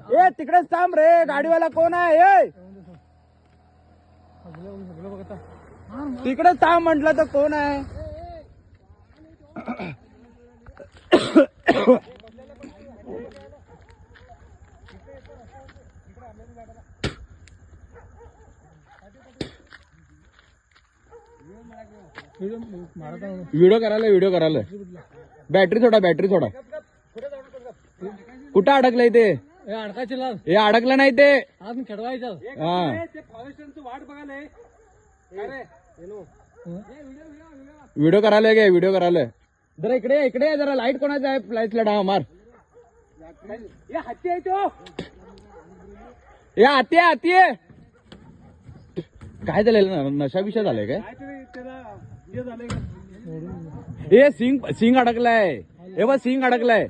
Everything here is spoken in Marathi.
ए तिकडेच थांब रे, गाडीवाला कोण आहे? तिकडेच थांब म्हटलं तर कोण आहे? व्हिडिओ करायला बॅटरी सोडा कुठं अडकलंय ते? हे अडकलं नाही ते खेळवायचं. वाट बघायला व्हिडिओ करायला जरा इकडे जरा लाईट कोणाचा आहे? लाईटला डाव मार. हत्ती आहे तो, या हाती आहे. काय झालेलं? नशा विषय झालाय काय? हे सिंग अडकलाय. हे बघ सिंग अडकलाय.